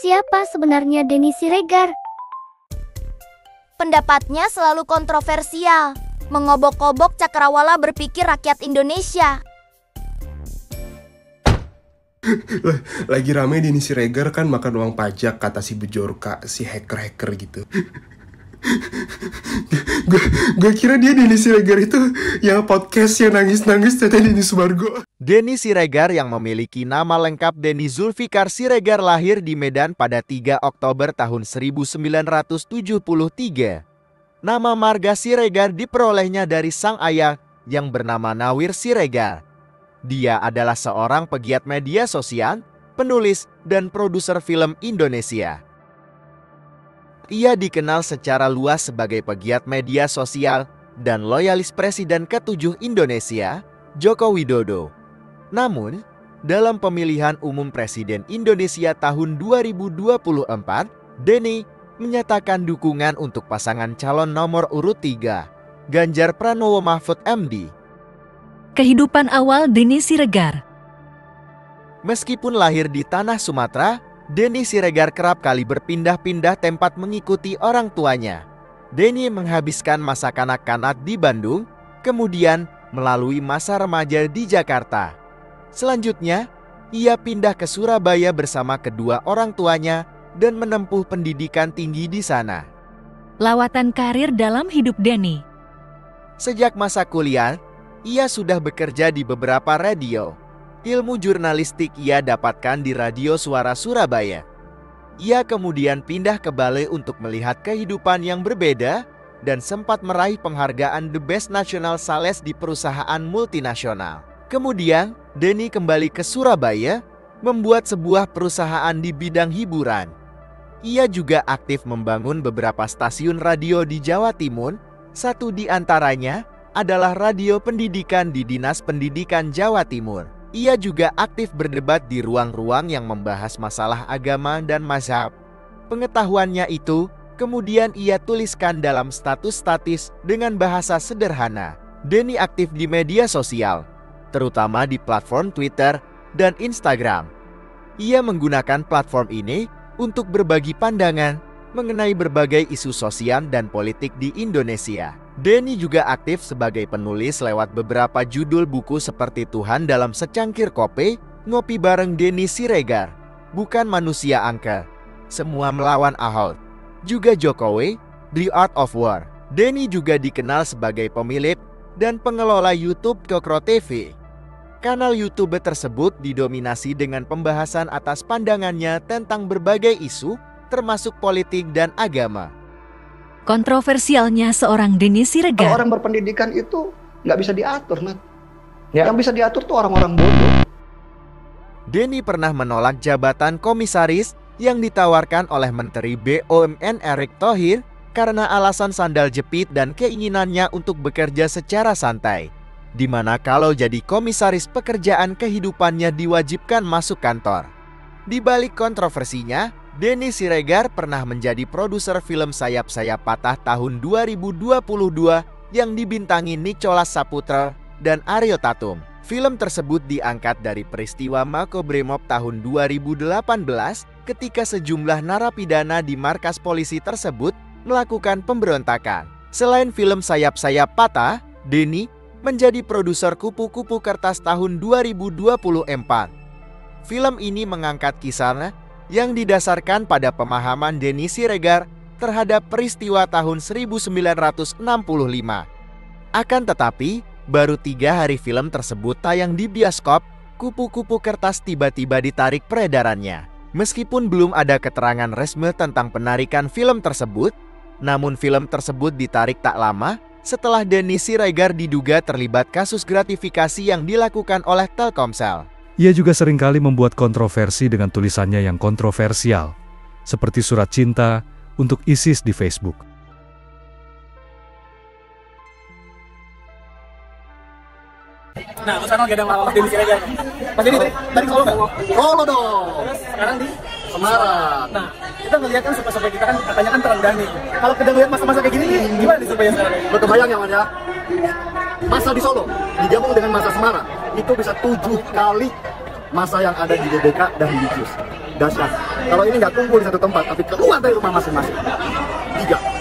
Siapa sebenarnya Denny Siregar? Pendapatnya selalu kontroversial, mengobok-obok cakrawala berpikir rakyat Indonesia. Lagi rame Denny Siregar kan makan uang pajak, kata si Bejorka, si hacker-hacker gitu. Gue kira dia Denny Siregar itu yang podcast yang nangis-nangis, ternyata Denny Sumargo. Denny Siregar yang memiliki nama lengkap Denny Zulfikar Siregar lahir di Medan pada 3 Oktober tahun 1973. Nama marga Siregar diperolehnya dari sang ayah yang bernama Nawir Siregar. Dia adalah seorang pegiat media sosial, penulis, dan produser film Indonesia. Ia dikenal secara luas sebagai pegiat media sosial dan loyalis Presiden ke-7 Indonesia, Joko Widodo. Namun, dalam pemilihan umum Presiden Indonesia tahun 2024, Denny menyatakan dukungan untuk pasangan calon nomor urut 3, Ganjar Pranowo Mahfud MD. Kehidupan awal Denny Siregar. Meskipun lahir di tanah Sumatera, Denny Siregar kerap kali berpindah-pindah tempat mengikuti orang tuanya. Denny menghabiskan masa kanak-kanak di Bandung, kemudian melalui masa remaja di Jakarta. Selanjutnya, ia pindah ke Surabaya bersama kedua orang tuanya dan menempuh pendidikan tinggi di sana. Lawatan karir dalam hidup Denny. Sejak masa kuliah, ia sudah bekerja di beberapa radio. Ilmu jurnalistik ia dapatkan di Radio Suara Surabaya. Ia kemudian pindah ke Bali untuk melihat kehidupan yang berbeda dan sempat meraih penghargaan The Best National Sales di perusahaan multinasional. Kemudian, Denny kembali ke Surabaya, membuat sebuah perusahaan di bidang hiburan. Ia juga aktif membangun beberapa stasiun radio di Jawa Timur, satu di antaranya adalah Radio Pendidikan di Dinas Pendidikan Jawa Timur. Ia juga aktif berdebat di ruang-ruang yang membahas masalah agama dan mazhab. Pengetahuannya itu kemudian ia tuliskan dalam status-status dengan bahasa sederhana. Denny aktif di media sosial, terutama di platform Twitter dan Instagram. Ia menggunakan platform ini untuk berbagi pandangan mengenai berbagai isu sosial dan politik di Indonesia. Denny juga aktif sebagai penulis lewat beberapa judul buku seperti Tuhan dalam Secangkir Kopi, Ngopi Bareng Denny Siregar, Bukan Manusia Angker, Semua Melawan Ahok, juga Jokowi, The Art of War. Denny juga dikenal sebagai pemilik dan pengelola YouTube Kokro TV. Kanal YouTube tersebut didominasi dengan pembahasan atas pandangannya tentang berbagai isu, termasuk politik dan agama. Kontroversialnya seorang Denny Siregar. Kalau orang berpendidikan itu nggak bisa diatur, Nat. Ya. Yang bisa diatur tuh orang-orang bodoh. Denny pernah menolak jabatan komisaris yang ditawarkan oleh Menteri BUMN Erick Thohir karena alasan sandal jepit dan keinginannya untuk bekerja secara santai, di mana kalau jadi komisaris pekerjaan kehidupannya diwajibkan masuk kantor. Di balik kontroversinya, Denny Siregar pernah menjadi produser film Sayap-Sayap Patah tahun 2022 yang dibintangi Nicholas Saputra dan Ariel Tatum. Film tersebut diangkat dari peristiwa Makobrimob tahun 2018 ketika sejumlah narapidana di markas polisi tersebut melakukan pemberontakan. Selain film Sayap-Sayap Patah, Denny menjadi produser Kupu-Kupu Kertas tahun 2024. Film ini mengangkat kisah yang didasarkan pada pemahaman Denny Siregar terhadap peristiwa tahun 1965. Akan tetapi, baru 3 hari film tersebut tayang di bioskop, Kupu-Kupu Kertas tiba-tiba ditarik peredarannya. Meskipun belum ada keterangan resmi tentang penarikan film tersebut, namun film tersebut ditarik tak lama setelah Denny Siregar diduga terlibat kasus gratifikasi yang dilakukan oleh Telkomsel. Ia juga seringkali membuat kontroversi dengan tulisannya yang kontroversial, seperti surat cinta untuk ISIS di Facebook. Nah, lu sekarang lagi ada Mas Denny Siregar. Mas Denny tadi Solo nggak? Solo dong. Terus sekarang di Semarang. Nah, kita ngeliat kan survei kita kan katanya kan terendah nih. Kalau kita ngeliat masa-masa kayak gini nih, gimana nih surveinya sekarang? Lo kebayang ya, Mas ya? Masa di Solo digabung dengan masa Semarang itu bisa 7 kali masa yang ada di DBK dan di JUS. dahsyat. Kalau ini nggak kumpul di satu tempat, tapi keluar dari rumah masing-masing. 3.